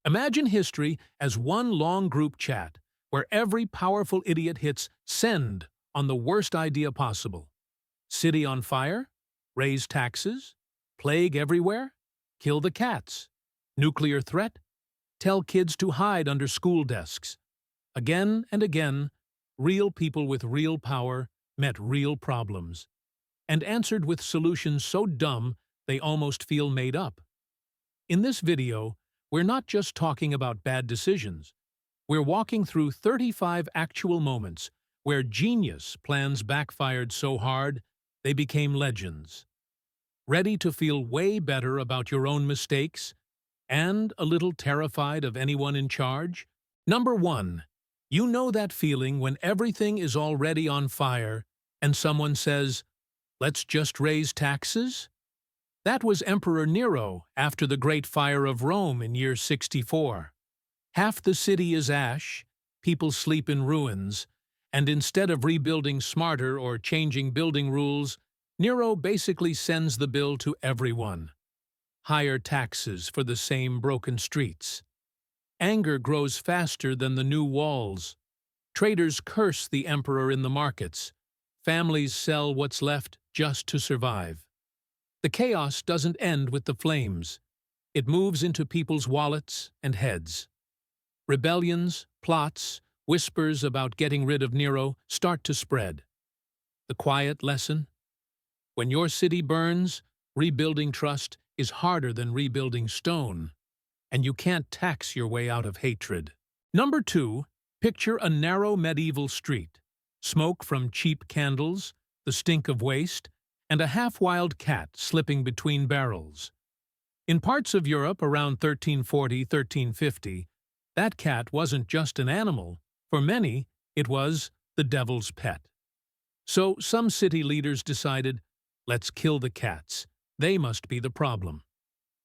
Imagine history as one long group chat, where every powerful idiot hits send on the worst idea possible. City on fire? Raise taxes? Plague everywhere? Kill the cats? Nuclear threat? Tell kids to hide under school desks. Again and again, real people with real power met real problems, and answered with solutions so dumb they almost feel made up. In this video, we're not just talking about bad decisions. We're walking through 35 actual moments where genius plans backfired so hard they became legends. Ready to feel way better about your own mistakes and a little terrified of anyone in charge? Number 1. You know that feeling when everything is already on fire and someone says, "Let's just raise taxes?" That was Emperor Nero after the Great Fire of Rome in year 64. Half the city is ash, people sleep in ruins, and instead of rebuilding smarter or changing building rules, Nero basically sends the bill to everyone. Higher taxes for the same broken streets. Anger grows faster than the new walls. Traders curse the emperor in the markets. Families sell what's left just to survive. The chaos doesn't end with the flames. It moves into people's wallets and heads. Rebellions, plots, whispers about getting rid of Nero start to spread. The quiet lesson? When your city burns, rebuilding trust is harder than rebuilding stone, and you can't tax your way out of hatred. Number 2, picture a narrow medieval street. Smoke from cheap candles, the stink of waste, and a half-wild cat slipping between barrels. In parts of Europe around 1340–1350, that cat wasn't just an animal. For many, it was the devil's pet. So some city leaders decided, let's kill the cats. They must be the problem.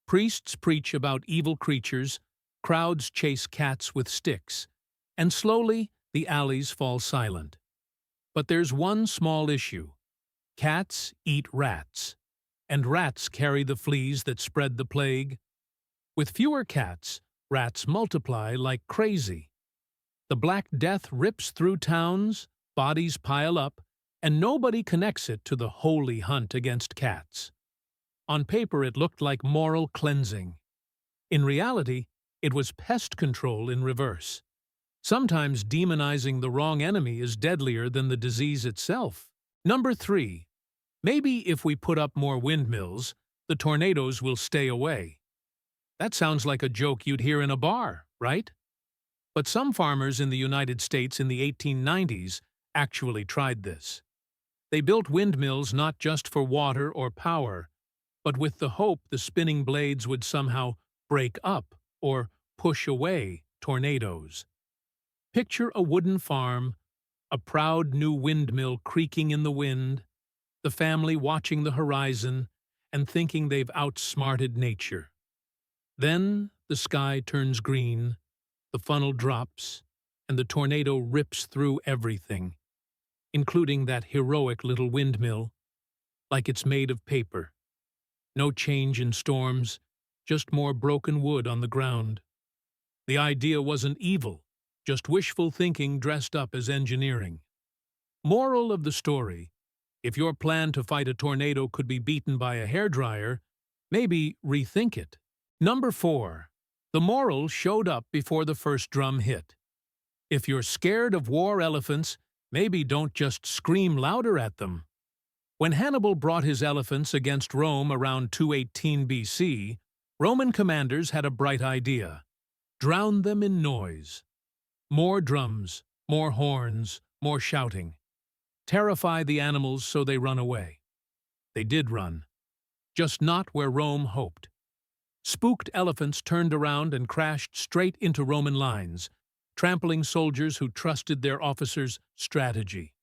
Priests preach about evil creatures, crowds chase cats with sticks, and slowly the alleys fall silent. But there's one small issue. Cats eat rats, and rats carry the fleas that spread the plague. With fewer cats, rats multiply like crazy. The Black Death rips through towns, bodies pile up, and nobody connects it to the holy hunt against cats. On paper, it looked like moral cleansing. In reality, it was pest control in reverse. Sometimes demonizing the wrong enemy is deadlier than the disease itself. Number 3. Maybe if we put up more windmills, the tornadoes will stay away. That sounds like a joke you'd hear in a bar, right? But some farmers in the United States in the 1890s actually tried this. They built windmills not just for water or power, but with the hope the spinning blades would somehow break up or push away tornadoes. Picture a wooden farm, a proud new windmill creaking in the wind, the family watching the horizon and thinking they've outsmarted nature. Then the sky turns green, the funnel drops, and the tornado rips through everything, including that heroic little windmill, like it's made of paper. No change in storms, just more broken wood on the ground. The idea wasn't evil, just wishful thinking dressed up as engineering. Moral of the story: if your plan to fight a tornado could be beaten by a hairdryer, maybe rethink it. Number 4. The moral showed up before the first drum hit. If you're scared of war elephants, maybe don't just scream louder at them. When Hannibal brought his elephants against Rome around 218 BC, Roman commanders had a bright idea: drown them in noise. More drums, more horns, more shouting. Terrify the animals so they run away. They did run, just not where Rome hoped. Spooked elephants turned around and crashed straight into Roman lines, trampling soldiers who trusted their officers' strategy.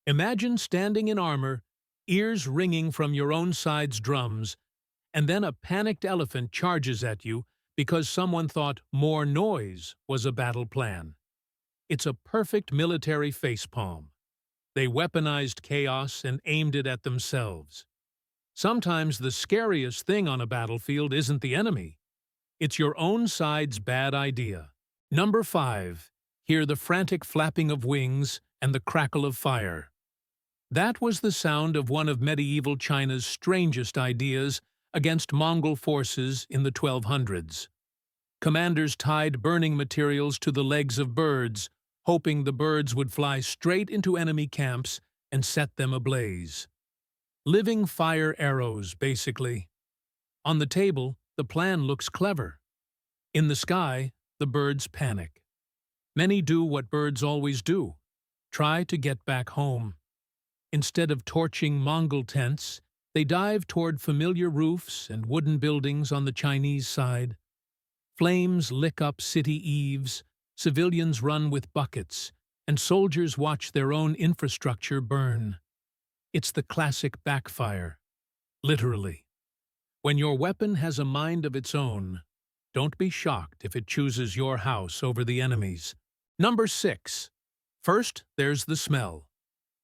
Imagine standing in armor, ears ringing from your own side's drums, and then a panicked elephant charges at you because someone thought more noise was a battle plan. It's a perfect military facepalm. They weaponized chaos and aimed it at themselves. Sometimes the scariest thing on a battlefield isn't the enemy. It's your own side's bad idea. Number 5. Hear the frantic flapping of wings and the crackle of fire. That was the sound of one of medieval China's strangest ideas against Mongol forces in the 1200s. Commanders tied burning materials to the legs of birds, hoping the birds would fly straight into enemy camps and set them ablaze. Living fire arrows, basically. On the table, the plan looks clever. In the sky, the birds panic. Many do what birds always do: try to get back home. Instead of torching Mongol tents, they dive toward familiar roofs and wooden buildings on the Chinese side. Flames lick up city eaves, civilians run with buckets, and soldiers watch their own infrastructure burn. It's the classic backfire. Literally. When your weapon has a mind of its own, don't be shocked if it chooses your house over the enemy's. Number 6. First, there's the smell.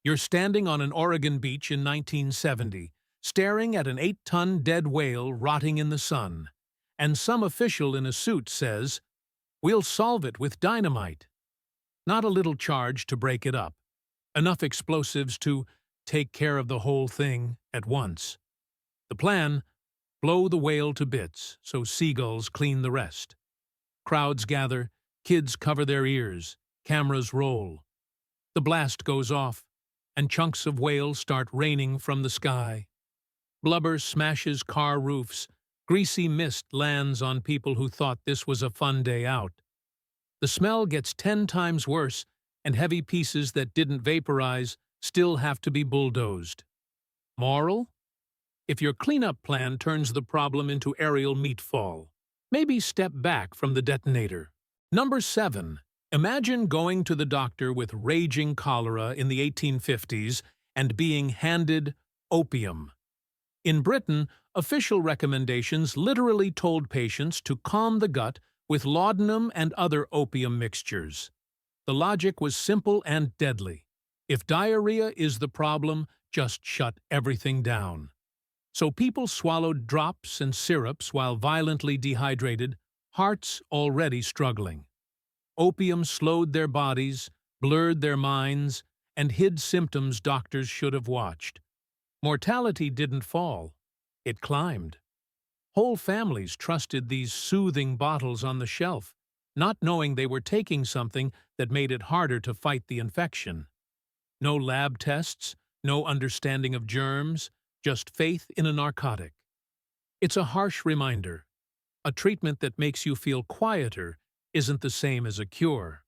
You're standing on an Oregon beach in 1970, staring at an 8-ton dead whale rotting in the sun, and some official in a suit says, "We'll solve it with dynamite." Not a little charge to break it up. Enough explosives to take care of the whole thing at once. The plan: blow the whale to bits so seagulls clean the rest. Crowds gather, kids cover their ears, cameras roll. The blast goes off, and chunks of whale start raining from the sky. Blubber smashes car roofs, greasy mist lands on people who thought this was a fun day out. The smell gets 10 times worse, and heavy pieces that didn't vaporize still have to be bulldozed. Moral? If your cleanup plan turns the problem into aerial meatfall, maybe step back from the detonator. Number 7. Imagine going to the doctor with raging cholera in the 1850s and being handed opium. In Britain, official recommendations literally told patients to calm the gut with laudanum and other opium mixtures. The logic was simple and deadly. If diarrhea is the problem, just shut everything down. So people swallowed drops and syrups while violently dehydrated, hearts already struggling. Opium slowed their bodies, blurred their minds, and hid symptoms doctors should have watched. Mortality didn't fall, it climbed. Whole families trusted these soothing bottles on the shelf, not knowing they were taking something that made it harder to fight the infection. No lab tests, no understanding of germs, just faith in a narcotic. It's a harsh reminder. A treatment that makes you feel quieter isn't the same as a cure.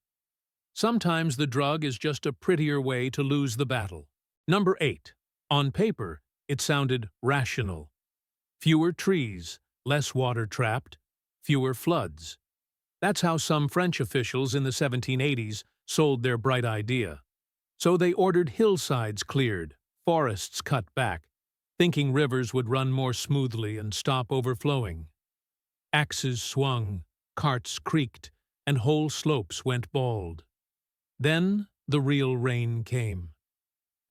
Sometimes the drug is just a prettier way to lose the battle. Number 8. On paper, it sounded rational. Fewer trees, less water trapped, fewer floods. That's how some French officials in the 1780s sold their bright idea. So they ordered hillsides cleared, forests cut back, thinking rivers would run more smoothly and stop overflowing. Axes swung, carts creaked, and whole slopes went bald. Then the real rain came.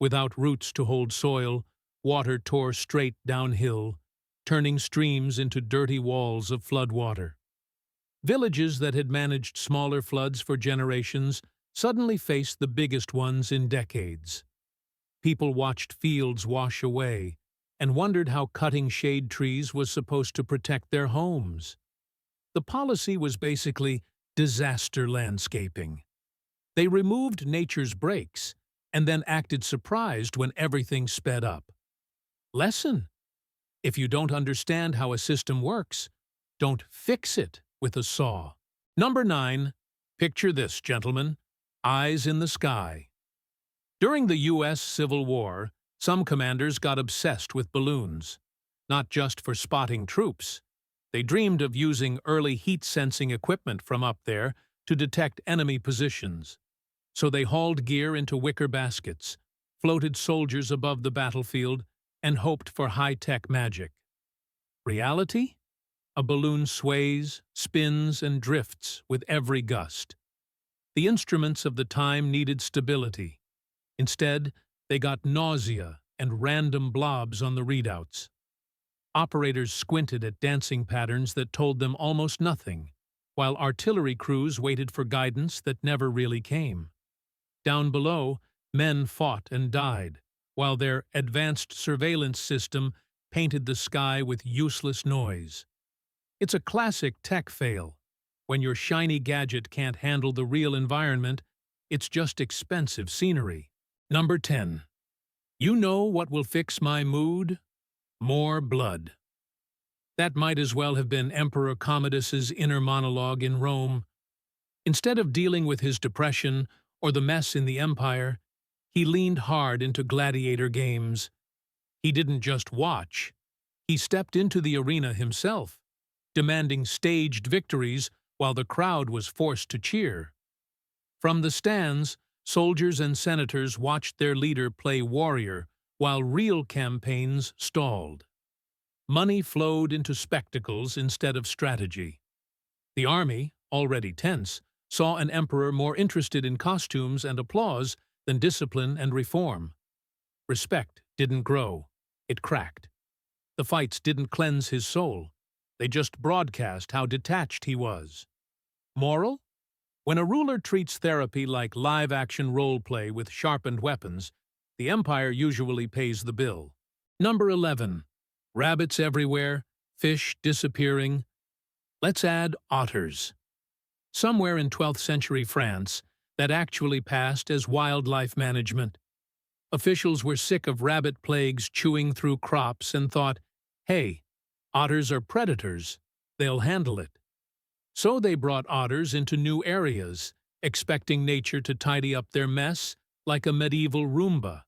Without roots to hold soil, water tore straight downhill, turning streams into dirty walls of floodwater. Villages that had managed smaller floods for generations suddenly faced the biggest ones in decades. People watched fields wash away and wondered how cutting shade trees was supposed to protect their homes. The policy was basically disaster landscaping. They removed nature's brakes and then acted surprised when everything sped up. Lesson: if you don't understand how a system works, don't fix it with a saw. Number 9. Picture this, gentlemen. Eyes in the sky. During the U.S. Civil War, some commanders got obsessed with balloons, not just for spotting troops. They dreamed of using early heat-sensing equipment from up there to detect enemy positions. So they hauled gear into wicker baskets, floated soldiers above the battlefield, and hoped for high-tech magic. Reality? A balloon sways, spins, and drifts with every gust. The instruments of the time needed stability. Instead, they got nausea and random blobs on the readouts. Operators squinted at dancing patterns that told them almost nothing, while artillery crews waited for guidance that never really came. Down below, men fought and died, while their advanced surveillance system painted the sky with useless noise. It's a classic tech fail. When your shiny gadget can't handle the real environment, it's just expensive scenery. Number 10. You know what will fix my mood? More blood. That might as well have been Emperor Commodus's inner monologue in Rome. Instead of dealing with his depression or the mess in the empire, he leaned hard into gladiator games. He didn't just watch. He stepped into the arena himself, demanding staged victories while the crowd was forced to cheer. From the stands, soldiers and senators watched their leader play warrior while real campaigns stalled. Money flowed into spectacles instead of strategy. The army, already tense, saw an emperor more interested in costumes and applause than discipline and reform. Respect didn't grow, it cracked. The fights didn't cleanse his soul, they just broadcast how detached he was. Moral? When a ruler treats therapy like live-action role-play with sharpened weapons, the empire usually pays the bill. Number 11. Rabbits everywhere, fish disappearing. Let's add otters. Somewhere in 12th century France, that actually passed as wildlife management. Officials were sick of rabbit plagues chewing through crops and thought, hey, otters are predators, they'll handle it. So they brought otters into new areas, expecting nature to tidy up their mess like a medieval Roomba.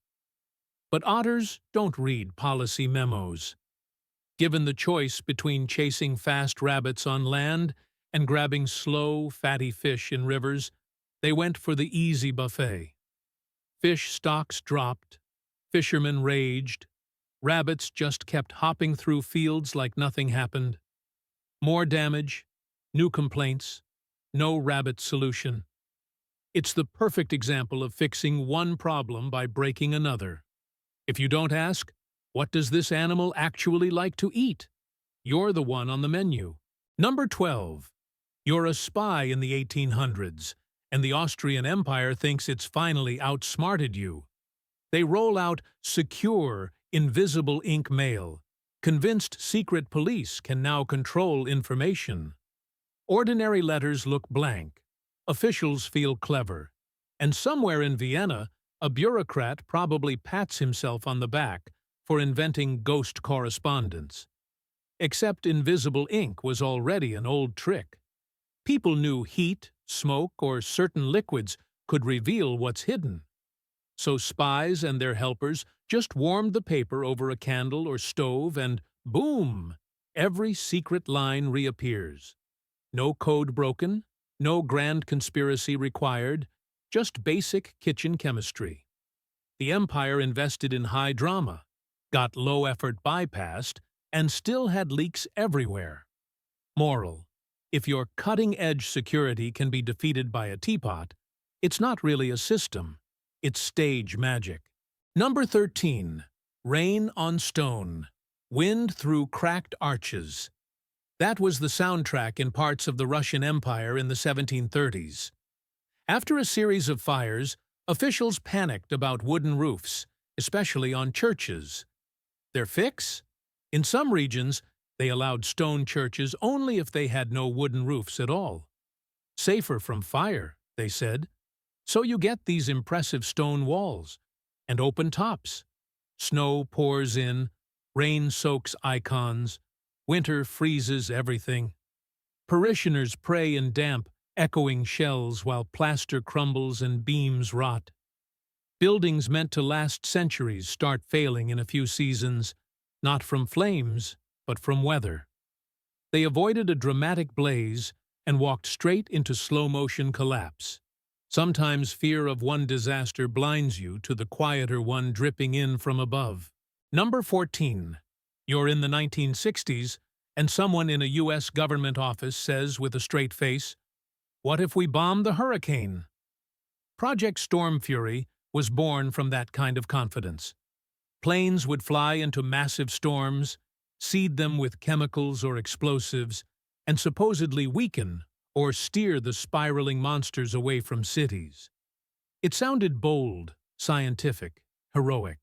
But otters don't read policy memos. Given the choice between chasing fast rabbits on land and grabbing slow, fatty fish in rivers, they went for the easy buffet. Fish stocks dropped, fishermen raged, rabbits just kept hopping through fields like nothing happened. More damage, new complaints, no rabbit solution. It's the perfect example of fixing one problem by breaking another. If you don't ask, what does this animal actually like to eat? You're the one on the menu. Number 12. You're a spy in the 1800s, and the Austrian Empire thinks it's finally outsmarted you. They roll out secure, invisible ink mail, convinced secret police can now control information. Ordinary letters look blank, officials feel clever, and somewhere in Vienna, a bureaucrat probably pats himself on the back for inventing ghost correspondence. Except invisible ink was already an old trick. People knew heat, smoke, or certain liquids could reveal what's hidden. So spies and their helpers just warmed the paper over a candle or stove and, boom, every secret line reappears. No code broken, no grand conspiracy required, just basic kitchen chemistry. The empire invested in high drama, got low-effort bypassed, and still had leaks everywhere. Moral: if your cutting-edge security can be defeated by a teapot, it's not really a system, it's stage magic. Number 13. Rain on Stone. Wind through cracked arches. That was the soundtrack in parts of the Russian Empire in the 1730s. After a series of fires, officials panicked about wooden roofs, especially on churches. Their fix? In some regions, they allowed stone churches only if they had no wooden roofs at all. Safer from fire, they said. So you get these impressive stone walls and open tops. Snow pours in, rain soaks icons, winter freezes everything. Parishioners pray in damp, echoing shells while plaster crumbles and beams rot. Buildings meant to last centuries start failing in a few seasons, not from flames, but from weather. They avoided a dramatic blaze and walked straight into slow-motion collapse. Sometimes fear of one disaster blinds you to the quieter one dripping in from above. Number 14. You're in the 1960s, and someone in a U.S. government office says with a straight face, "What if we bomb the hurricane?" Project Storm Fury was born from that kind of confidence. Planes would fly into massive storms, seed them with chemicals or explosives, and supposedly weaken or steer the spiraling monsters away from cities. It sounded bold, scientific, heroic.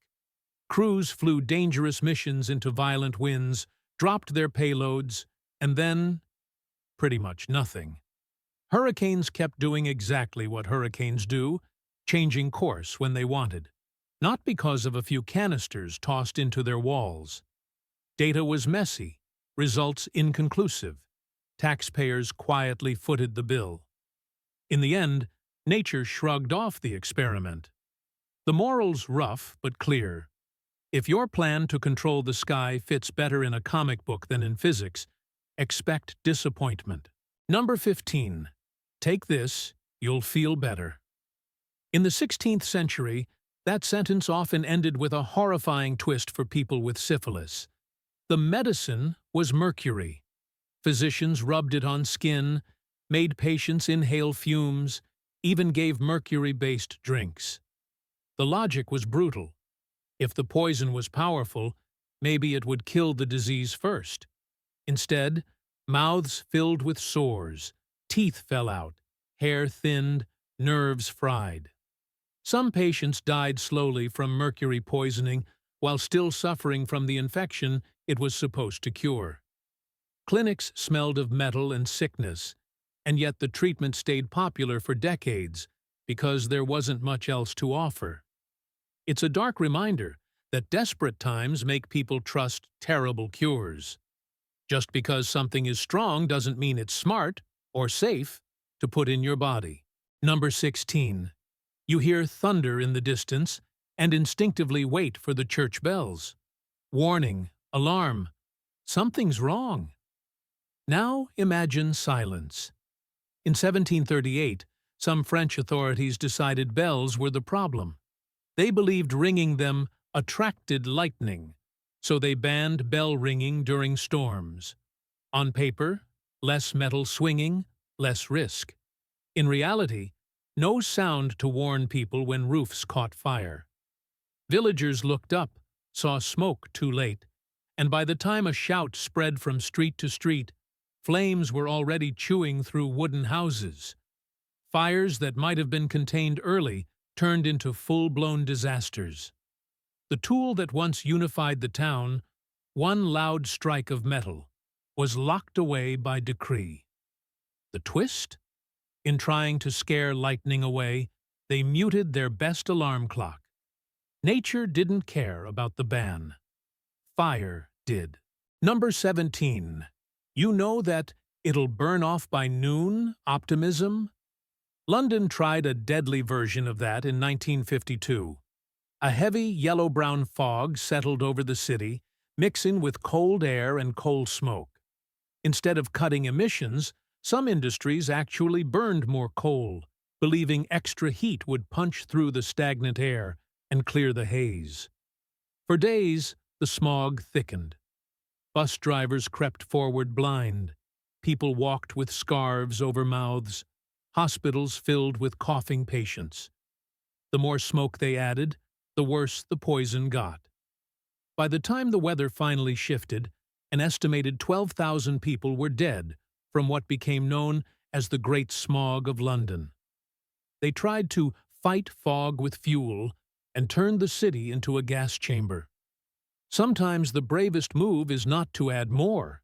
Crews flew dangerous missions into violent winds, dropped their payloads, and then pretty much nothing. Hurricanes kept doing exactly what hurricanes do, changing course when they wanted, not because of a few canisters tossed into their walls. Data was messy, results inconclusive. Taxpayers quietly footed the bill. In the end, nature shrugged off the experiment. The moral's rough but clear. If your plan to control the sky fits better in a comic book than in physics, expect disappointment. Number 15. Take this, you'll feel better. In the 16th century, that sentence often ended with a horrifying twist for people with syphilis. The medicine was mercury. Physicians rubbed it on skin, made patients inhale fumes, even gave mercury-based drinks. The logic was brutal. If the poison was powerful, maybe it would kill the disease first. Instead, mouths filled with sores, teeth fell out, hair thinned, nerves fried. Some patients died slowly from mercury poisoning while still suffering from the infection it was supposed to cure. Clinics smelled of metal and sickness, and yet the treatment stayed popular for decades because there wasn't much else to offer. It's a dark reminder that desperate times make people trust terrible cures. Just because something is strong doesn't mean it's smart or safe to put in your body. Number 16. You hear thunder in the distance and instinctively wait for the church bells. Warning, alarm, something's wrong. Now imagine silence. In 1738, some French authorities decided bells were the problem. They believed ringing them attracted lightning, so they banned bell ringing during storms. On paper, less metal swinging, less risk. In reality, no sound to warn people when roofs caught fire. Villagers looked up, saw smoke too late, and by the time a shout spread from street to street, flames were already chewing through wooden houses. Fires that might have been contained early turned into full-blown disasters. The tool that once unified the town, one loud strike of metal, was locked away by decree. The twist? In trying to scare lightning away, they muted their best alarm clock. Nature didn't care about the ban. Fire did. Number 17. You know that it'll burn off by noon optimism? London tried a deadly version of that in 1952. A heavy yellow-brown fog settled over the city, mixing with cold air and coal smoke. Instead of cutting emissions, some industries actually burned more coal, believing extra heat would punch through the stagnant air and clear the haze. For days, the smog thickened. Bus drivers crept forward blind. People walked with scarves over mouths. Hospitals filled with coughing patients. The more smoke they added, the worse the poison got. By the time the weather finally shifted, an estimated 12,000 people were dead from what became known as the Great Smog of London. They tried to fight fog with fuel and turned the city into a gas chamber. Sometimes the bravest move is not to add more.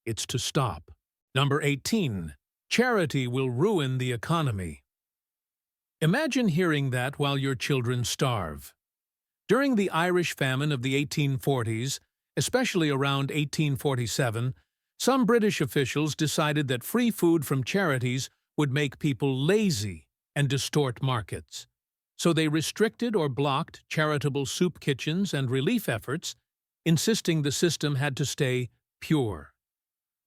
It's to stop. Number 18. Charity will ruin the economy. Imagine hearing that while your children starve. During the Irish famine of the 1840s, especially around 1847, some British officials decided that free food from charities would make people lazy and distort markets. So they restricted or blocked charitable soup kitchens and relief efforts, insisting the system had to stay pure.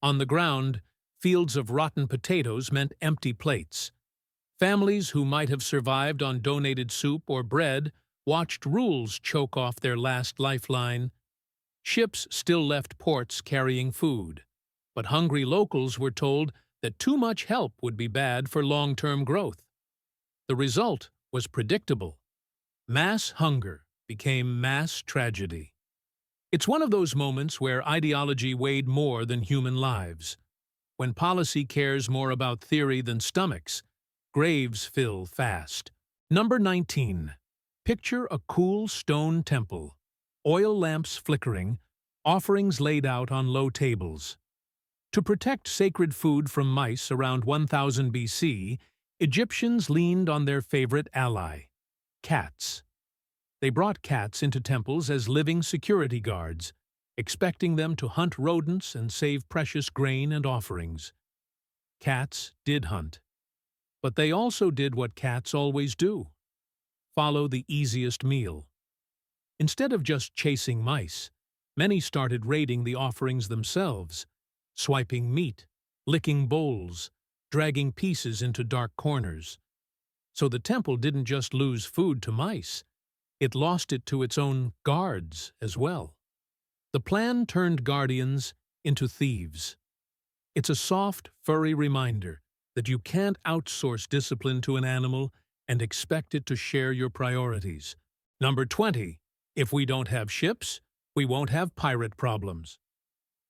On the ground, fields of rotten potatoes meant empty plates. Families who might have survived on donated soup or bread watched rules choke off their last lifeline. Ships still left ports carrying food, but hungry locals were told that too much help would be bad for long-term growth. The result was predictable. Mass hunger became mass tragedy. It's one of those moments where ideology weighed more than human lives. When policy cares more about theory than stomachs, graves fill fast. Number 19. Picture a cool stone temple. Oil lamps flickering, offerings laid out on low tables. To protect sacred food from mice around 1000 BC, Egyptians leaned on their favorite ally, cats. They brought cats into temples as living security guards, expecting them to hunt rodents and save precious grain and offerings. Cats did hunt. But they also did what cats always do: follow the easiest meal. Instead of just chasing mice, many started raiding the offerings themselves, swiping meat, licking bowls, dragging pieces into dark corners. So the temple didn't just lose food to mice, it lost it to its own guards as well. The plan turned guardians into thieves. It's a soft, furry reminder that you can't outsource discipline to an animal and expect it to share your priorities. Number 20. If we don't have ships, we won't have pirate problems.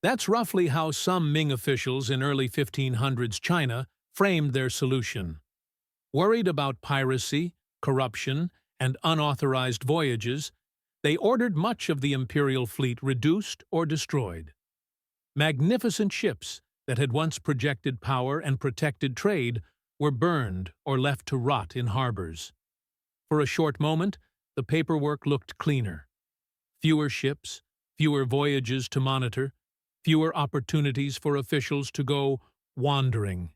That's roughly how some Ming officials in early 1500s China framed their solution. Worried about piracy, corruption, and unauthorized voyages, they ordered much of the imperial fleet reduced or destroyed. Magnificent ships that had once projected power and protected trade were burned or left to rot in harbors. For a short moment, the paperwork looked cleaner. Fewer ships, fewer voyages to monitor, fewer opportunities for officials to go wandering.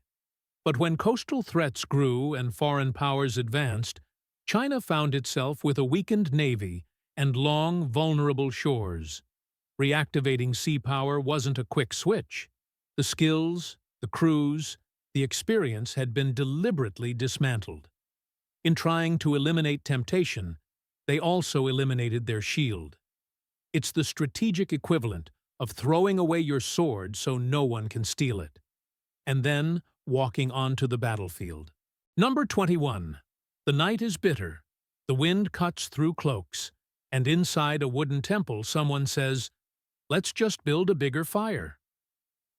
But when coastal threats grew and foreign powers advanced, China found itself with a weakened navy and long, vulnerable shores. Reactivating sea power wasn't a quick switch. The skills, the crews, the experience had been deliberately dismantled. In trying to eliminate temptation, they also eliminated their shield. It's the strategic equivalent of throwing away your sword so no one can steal it, and then walking onto the battlefield. Number 21. The night is bitter, the wind cuts through cloaks, and inside a wooden temple someone says, "Let's just build a bigger fire."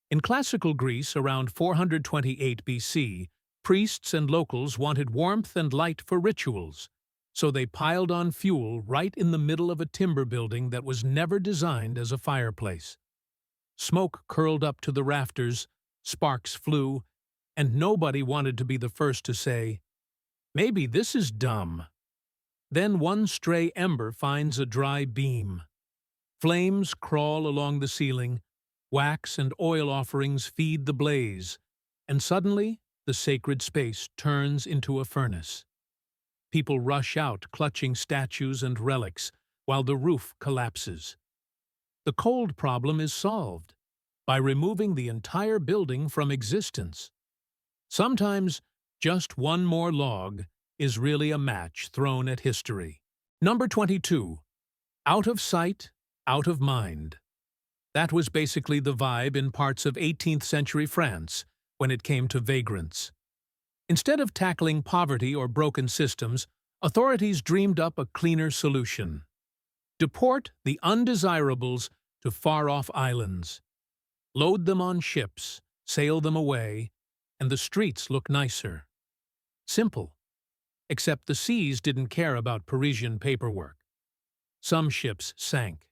In classical Greece around 428 BC, priests and locals wanted warmth and light for rituals, so they piled on fuel right in the middle of a timber building that was never designed as a fireplace. Smoke curled up to the rafters, sparks flew, and nobody wanted to be the first to say, "Maybe this is dumb." Then one stray ember finds a dry beam. Flames crawl along the ceiling, wax and oil offerings feed the blaze, and suddenly the sacred space turns into a furnace. People rush out clutching statues and relics while the roof collapses. The cold problem is solved by removing the entire building from existence. Sometimes just one more log is really a match thrown at history. Number 22. Out of sight, out of mind. That was basically the vibe in parts of 18th century France when it came to vagrants. Instead of tackling poverty or broken systems, authorities dreamed up a cleaner solution. Deport the undesirables to far-off islands. Load them on ships, sail them away, and the streets look nicer. Simple. Except the seas didn't care about Parisian paperwork. Some ships sank.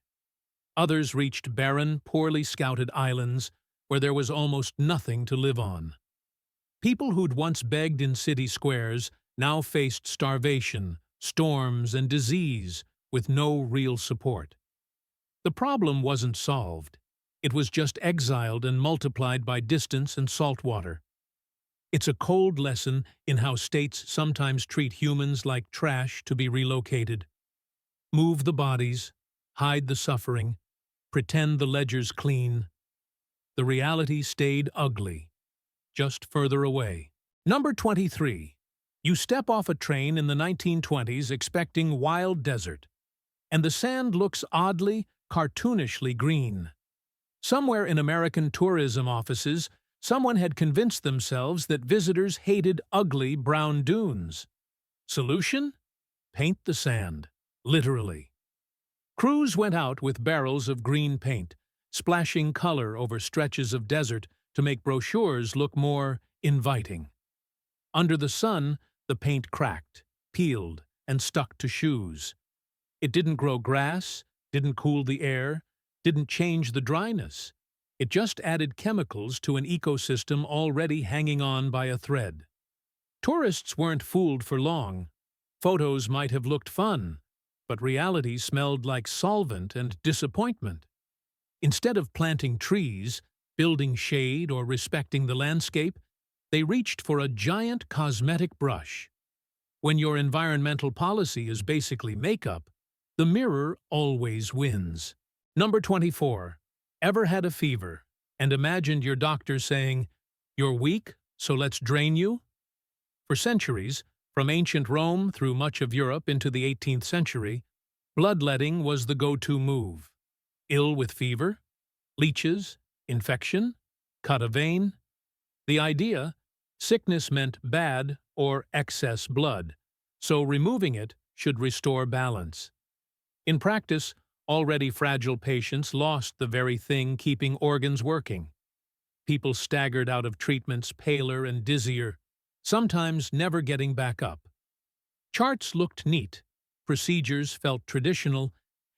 Others reached barren, poorly scouted islands where there was almost nothing to live on. People who'd once begged in city squares now faced starvation, storms, and disease with no real support. The problem wasn't solved. It was just exiled and multiplied by distance and salt water. It's a cold lesson in how states sometimes treat humans like trash to be relocated. Move the bodies, hide the suffering, pretend the ledger's clean. The reality stayed ugly, just further away. Number 23. You step off a train in the 1920s expecting wild desert, and the sand looks oddly, cartoonishly green. Somewhere in American tourism offices, someone had convinced themselves that visitors hated ugly brown dunes. Solution? Paint the sand, literally. Crews went out with barrels of green paint, splashing color over stretches of desert to make brochures look more inviting. Under the sun, the paint cracked, peeled, and stuck to shoes. It didn't grow grass, didn't cool the air, didn't change the dryness. It just added chemicals to an ecosystem already hanging on by a thread. Tourists weren't fooled for long. Photos might have looked fun, but reality smelled like solvent and disappointment. Instead of planting trees, building shade, or respecting the landscape, they reached for a giant cosmetic brush. When your environmental policy is basically makeup, the mirror always wins. Number 24. Ever had a fever and imagined your doctor saying, "You're weak, so let's drain you"? For centuries, from ancient Rome through much of Europe into the 18th century, bloodletting was the go-to move. Ill with fever? Leeches? Infection? Cut a vein? The idea? Sickness meant bad or excess blood, so removing it should restore balance. In practice, already fragile patients lost the very thing keeping organs working. People staggered out of treatments paler and dizzier, sometimes never getting back up. Charts looked neat, procedures felt traditional,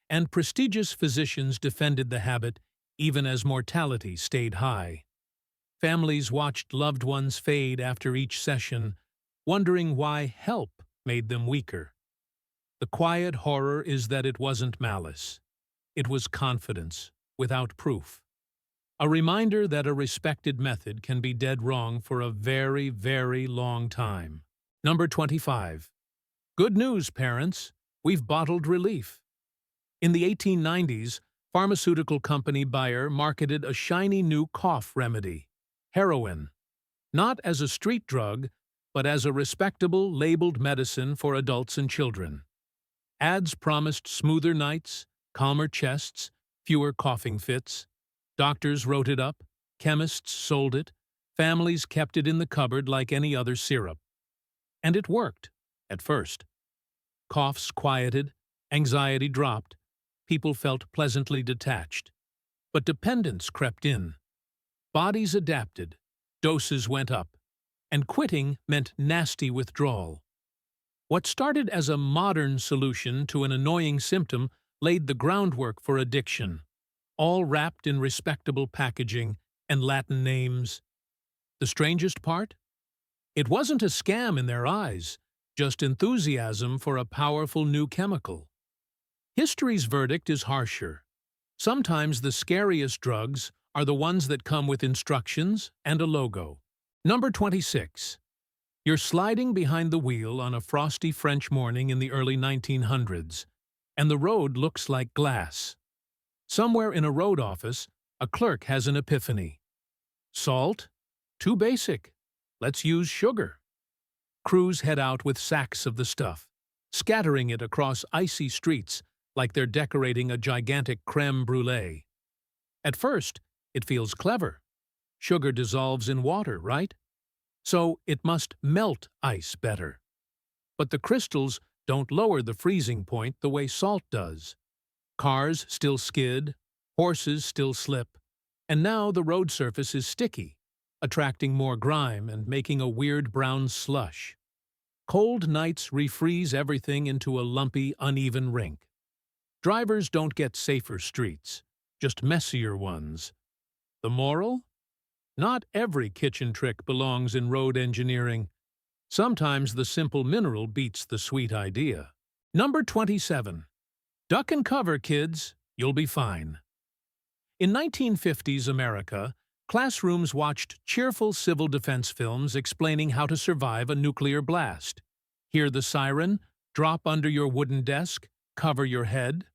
and prestigious physicians defended the habit even as mortality stayed high. Families watched loved ones fade after each session, wondering why help made them weaker. The quiet horror is that it wasn't malice. It was confidence, without proof. A reminder that a respected method can be dead wrong for a very, very long time. Number 25. Good news, parents. We've bottled relief. In the 1890s, pharmaceutical company Bayer marketed a shiny new cough remedy, heroin, not as a street drug, but as a respectable, labeled medicine for adults and children. Ads promised smoother nights, calmer chests, fewer coughing fits. Doctors wrote it up, chemists sold it, families kept it in the cupboard like any other syrup. And it worked, at first. Coughs quieted, anxiety dropped, people felt pleasantly detached. But dependence crept in. Bodies adapted, doses went up, and quitting meant nasty withdrawal. What started as a modern solution to an annoying symptom laid the groundwork for addiction, all wrapped in respectable packaging and Latin names. The strangest part? It wasn't a scam in their eyes, just enthusiasm for a powerful new chemical. History's verdict is harsher. Sometimes the scariest drugs are the ones that come with instructions and a logo. Number 26. You're sliding behind the wheel on a frosty French morning in the early 1900s, and the road looks like glass. Somewhere in a road office, a clerk has an epiphany. Salt? Too basic. Let's use sugar. Crews head out with sacks of the stuff, scattering it across icy streets like they're decorating a gigantic crème brûlée. At first, it feels clever. Sugar dissolves in water, right? So it must melt ice better. But the crystals don't lower the freezing point the way salt does. Cars still skid, horses still slip, and now the road surface is sticky, attracting more grime and making a weird brown slush. Cold nights refreeze everything into a lumpy, uneven rink. Drivers don't get safer streets, just messier ones. The moral? Not every kitchen trick belongs in road engineering. Sometimes the simple mineral beats the sweet idea. Number 27. Duck and cover, kids. You'll be fine. In 1950s America, classrooms watched cheerful civil defense films explaining how to survive a nuclear blast. Hear the siren, drop under your wooden desk, cover your head.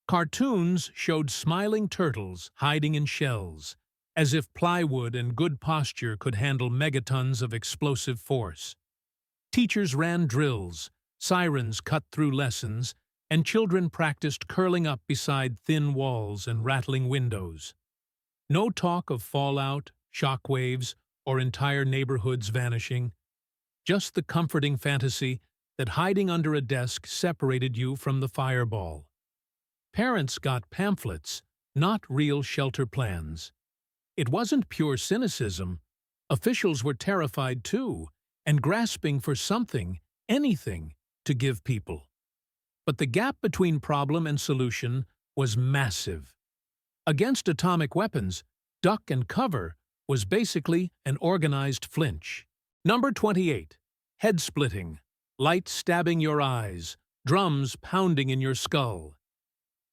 Cartoons showed smiling turtles hiding in shells, as if plywood and good posture could handle megatons of explosive force. Teachers ran drills, sirens cut through lessons, and children practiced curling up beside thin walls and rattling windows. No talk of fallout, shockwaves, or entire neighborhoods vanishing. Just the comforting fantasy that hiding under a desk separated you from the fireball. Parents got pamphlets, not real shelter plans. It wasn't pure cynicism. Officials were terrified too, and grasping for something, anything, to give people. But the gap between problem and solution was massive. Against atomic weapons, duck and cover was basically an organized flinch. Number 28. Head splitting, light stabbing your eyes, drums pounding in your skull.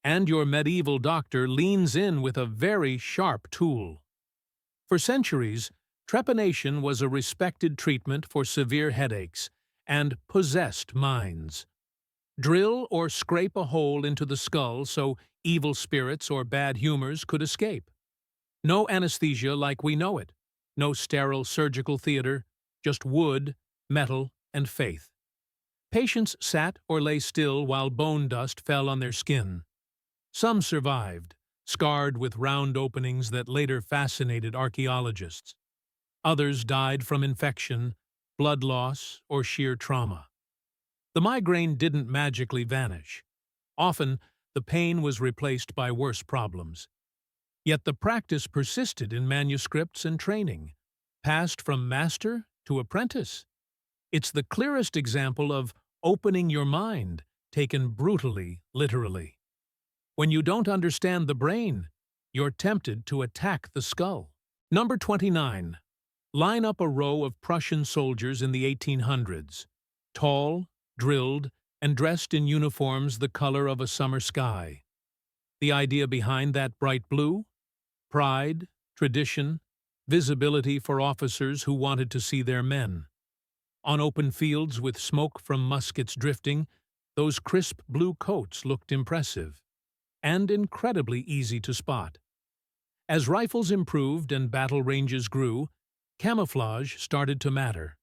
And your medieval doctor leans in with a very sharp tool. For centuries, trepanation was a respected treatment for severe headaches and possessed minds. Drill or scrape a hole into the skull so evil spirits or bad humors could escape. No anesthesia like we know it, no sterile surgical theater, just wood, metal, and faith. Patients sat or lay still while bone dust fell on their skin. Some survived, scarred with round openings that later fascinated archaeologists. Others died from infection, blood loss, or sheer trauma. The migraine didn't magically vanish. Often, the pain was replaced by worse problems. Yet the practice persisted in manuscripts and training, passed from master to apprentice. It's the clearest example of opening your mind, taken brutally, literally. When you don't understand the brain, you're tempted to attack the skull. Number 29. Line up a row of Prussian soldiers in the 1800s. Tall, drilled, and dressed in uniforms the color of a summer sky. The idea behind that bright blue? Pride, tradition, visibility for officers who wanted to see their men. On open fields with smoke from muskets drifting, those crisp blue coats looked impressive and incredibly easy to spot. As rifles improved and battle ranges grew, camouflage started to matter.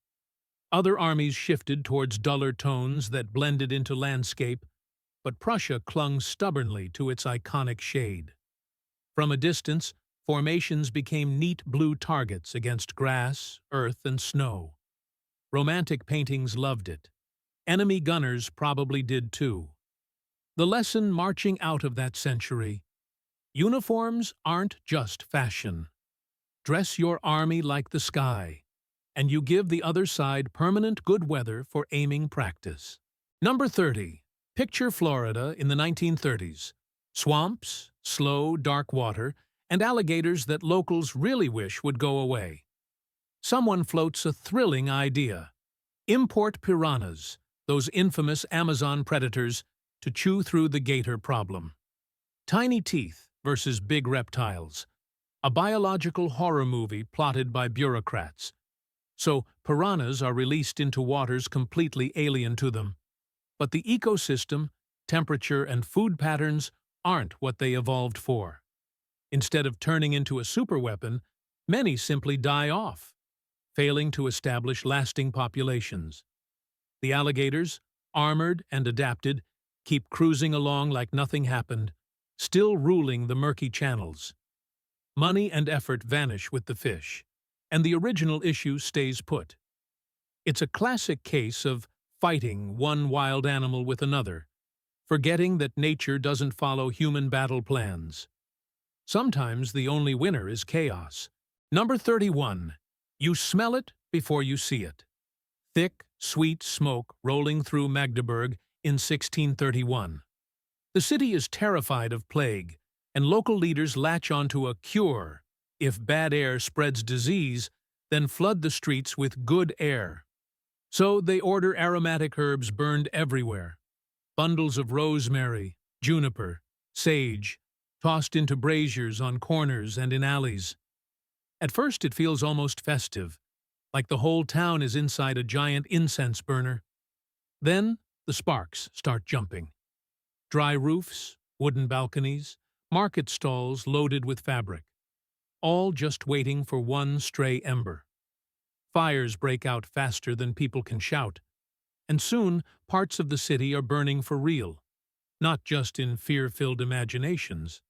Other armies shifted towards duller tones that blended into landscape, but Prussia clung stubbornly to its iconic shade. From a distance, formations became neat blue targets against grass, earth, and snow. Romantic paintings loved it. Enemy gunners probably did too. The lesson marching out of that century: uniforms aren't just fashion. Dress your army like the sky, and you give the other side permanent good weather for aiming practice. Number 30. Picture Florida in the 1930s. Swamps, slow, dark water, and alligators that locals really wish would go away. Someone floats a thrilling idea. Import piranhas, those infamous Amazon predators, to chew through the gator problem. Tiny teeth versus big reptiles. A biological horror movie plotted by bureaucrats. So piranhas are released into waters completely alien to them. But the ecosystem, temperature, and food patterns aren't what they evolved for. Instead of turning into a superweapon, many simply die off, failing to establish lasting populations. The alligators, armored and adapted, keep cruising along like nothing happened, still ruling the murky channels. Money and effort vanish with the fish, and the original issue stays put. It's a classic case of fighting one wild animal with another, forgetting that nature doesn't follow human battle plans. Sometimes the only winner is chaos. Number 31. You smell it before you see it. Thick, sweet smoke rolling through Magdeburg in 1631. The city is terrified of plague, and local leaders latch onto a cure. If bad air spreads disease, then flood the streets with good air. So they order aromatic herbs burned everywhere. Bundles of rosemary, juniper, sage, tossed into braziers on corners and in alleys. At first it feels almost festive, like the whole town is inside a giant incense burner. Then the sparks start jumping. Dry roofs, wooden balconies, market stalls loaded with fabric, all just waiting for one stray ember. Fires break out faster than people can shout, and soon parts of the city are burning for real, not just in fear-filled imaginations.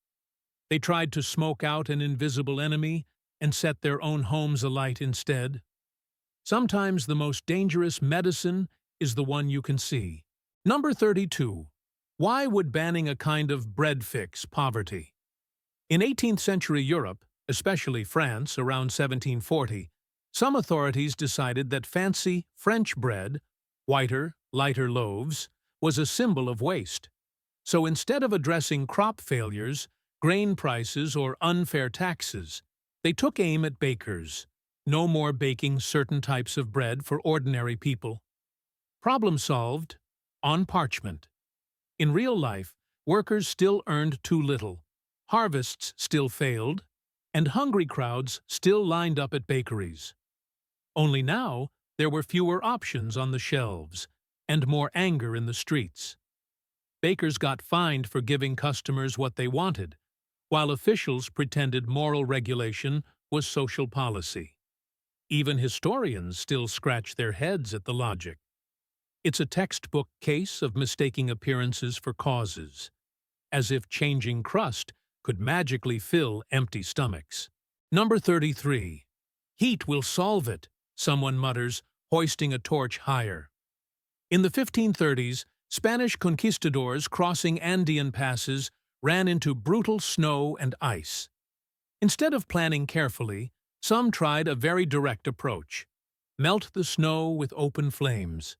They tried to smoke out an invisible enemy and set their own homes alight instead. Sometimes the most dangerous medicine is the one you can see. Number 32. Why would banning a kind of bread fix poverty? In 18th century Europe, especially France around 1740, some authorities decided that fancy French bread, whiter, lighter loaves, was a symbol of waste. So instead of addressing crop failures, grain prices, or unfair taxes, they took aim at bakers. No more baking certain types of bread for ordinary people. Problem solved on parchment. In real life, workers still earned too little, harvests still failed, and hungry crowds still lined up at bakeries. Only now, there were fewer options on the shelves, and more anger in the streets. Bakers got fined for giving customers what they wanted, while officials pretended moral regulation was social policy. Even historians still scratch their heads at the logic. It's a textbook case of mistaking appearances for causes, as if changing crust could magically fill empty stomachs. Number 33. Heat will solve it, someone mutters, hoisting a torch higher. In the 1530s, Spanish conquistadors crossing Andean passes ran into brutal snow and ice. Instead of planning carefully, some tried a very direct approach: melt the snow with open flames.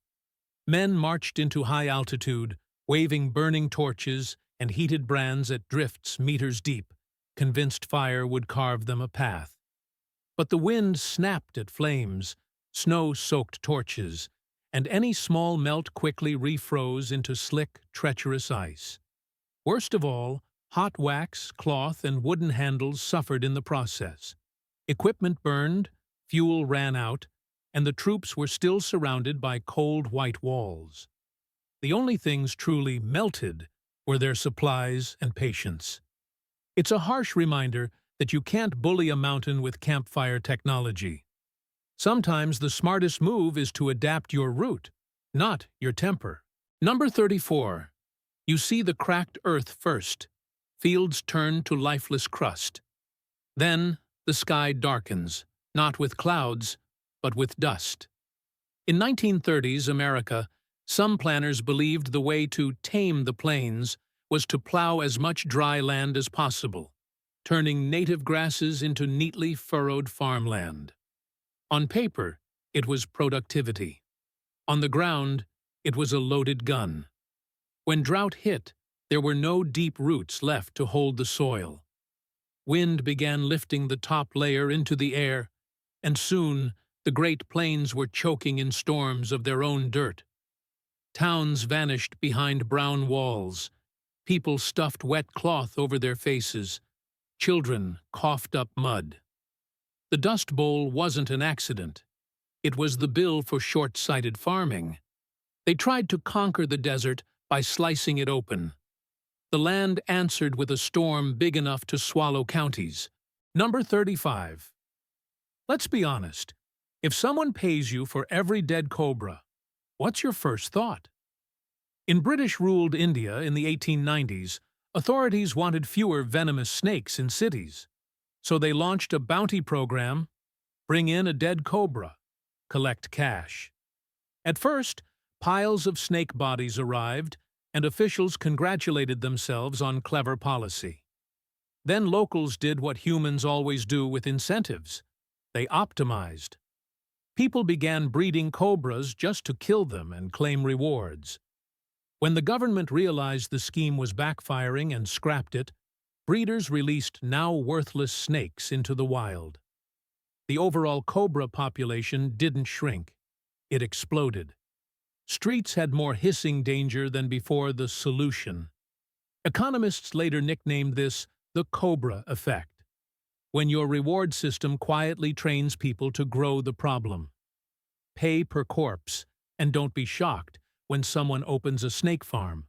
Men marched into high altitude, waving burning torches and heated brands at drifts meters deep, convinced fire would carve them a path. But the wind snapped at flames, snow-soaked torches, and any small melt quickly refroze into slick, treacherous ice. Worst of all, hot wax, cloth, and wooden handles suffered in the process. Equipment burned, fuel ran out, and the troops were still surrounded by cold white walls. The only things truly melted were their supplies and patience. It's a harsh reminder that you can't bully a mountain with campfire technology. Sometimes the smartest move is to adapt your route, not your temper. Number 34. You see the cracked earth first. Fields turn to lifeless crust. Then the sky darkens, not with clouds, but with dust. In 1930s America, some planners believed the way to tame the plains was to plow as much dry land as possible, turning native grasses into neatly furrowed farmland. On paper, it was productivity. On the ground, it was a loaded gun. When drought hit, there were no deep roots left to hold the soil. Wind began lifting the top layer into the air, and soon the Great Plains were choking in storms of their own dirt. Towns vanished behind brown walls. People stuffed wet cloth over their faces. Children coughed up mud. The Dust Bowl wasn't an accident. It was the bill for short-sighted farming. They tried to conquer the desert by slicing it open. The land answered with a storm big enough to swallow counties. Number 35. Let's be honest. If someone pays you for every dead cobra, what's your first thought? In British-ruled India in the 1890s, authorities wanted fewer venomous snakes in cities. So they launched a bounty program: bring in a dead cobra, collect cash. At first, piles of snake bodies arrived, and officials congratulated themselves on clever policy. Then locals did what humans always do with incentives. They optimized. People began breeding cobras just to kill them and claim rewards. When the government realized the scheme was backfiring and scrapped it, breeders released now worthless snakes into the wild. The overall cobra population didn't shrink. It exploded. Streets had more hissing danger than before the solution. Economists later nicknamed this the Cobra effect, when your reward system quietly trains people to grow the problem. Pay per corpse, and don't be shocked when someone opens a snake farm.